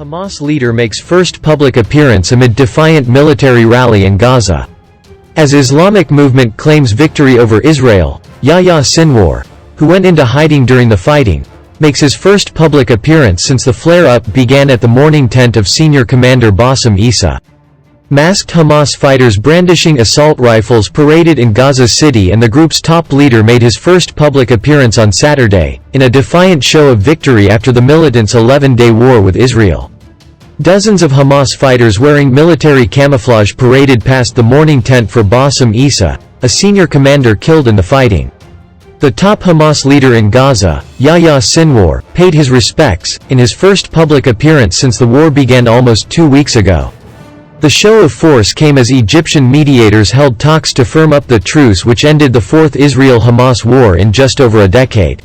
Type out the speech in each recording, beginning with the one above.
Hamas leader makes first public appearance amid defiant military rally in Gaza. As Islamic movement claims victory over Israel, Yahya Sinwar, who went into hiding during the fighting, makes his first public appearance since the flare-up began at the mourning tent of senior commander Bassem Issa. Masked Hamas fighters brandishing assault rifles paraded in Gaza City, and the group's top leader made his first public appearance on Saturday, in a defiant show of victory after the militants' 11-day war with Israel. Dozens of Hamas fighters wearing military camouflage paraded past the mourning tent for Bassem Issa, a senior commander killed in the fighting. The top Hamas leader in Gaza, Yahya Sinwar, paid his respects, in his first public appearance since the war began almost 2 weeks ago. The show of force came as Egyptian mediators held talks to firm up the truce which ended the fourth Israel-Hamas war in just over a decade.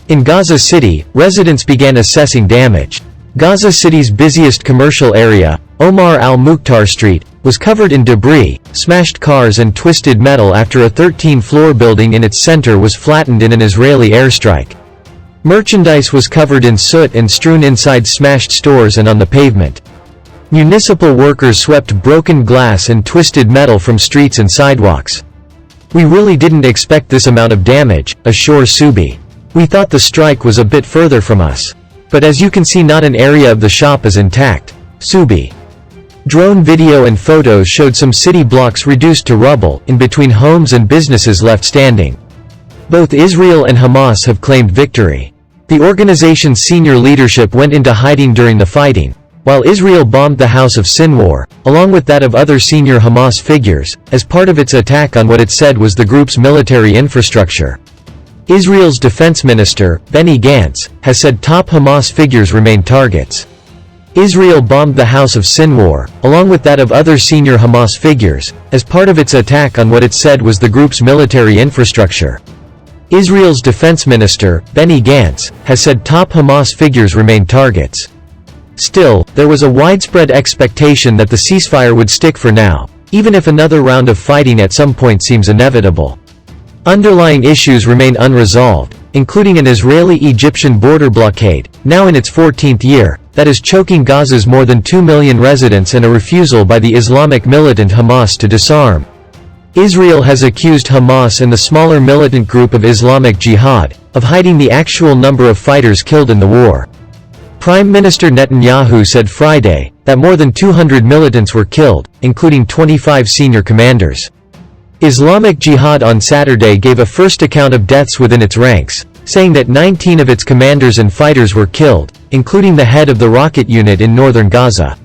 In Gaza City, residents began assessing damage. Gaza City's busiest commercial area, Omar al-Mukhtar Street, was covered in debris, smashed cars and twisted metal after a 13-floor building in its center was flattened in an Israeli airstrike. Merchandise was covered in soot and strewn inside smashed stores and on the pavement. Municipal workers swept broken glass and twisted metal from streets and sidewalks. "We really didn't expect this amount of damage," assures Subi. "We thought the strike was a bit further from us. But as you can see, not an area of the shop is intact." Subi. Drone video and photos showed some city blocks reduced to rubble, in between homes and businesses left standing. Both Israel and Hamas have claimed victory. The organization's senior leadership went into hiding during the fighting, while Israel bombed the house of Sinwar, along with that of other senior Hamas figures, as part of its attack on what it said was the group's military infrastructure. Israel's defense minister, Benny Gantz, has said top Hamas figures remain targets. Israel bombed the house of Sinwar, along with that of other senior Hamas figures, as part of its attack on what it said was the group's military infrastructure. Israel's defense minister, Benny Gantz, has said top Hamas figures remain targets. Still, there was a widespread expectation that the ceasefire would stick for now, even if another round of fighting at some point seems inevitable. Underlying issues remain unresolved, including an Israeli-Egyptian border blockade, now in its 14th year, that is choking Gaza's more than 2 million residents, and a refusal by the Islamic militant Hamas to disarm. Israel has accused Hamas and the smaller militant group of Islamic Jihad of hiding the actual number of fighters killed in the war. Prime Minister Netanyahu said Friday that more than 200 militants were killed, including 25 senior commanders. Islamic Jihad on Saturday gave a first account of deaths within its ranks, saying that 19 of its commanders and fighters were killed, including the head of the rocket unit in northern Gaza.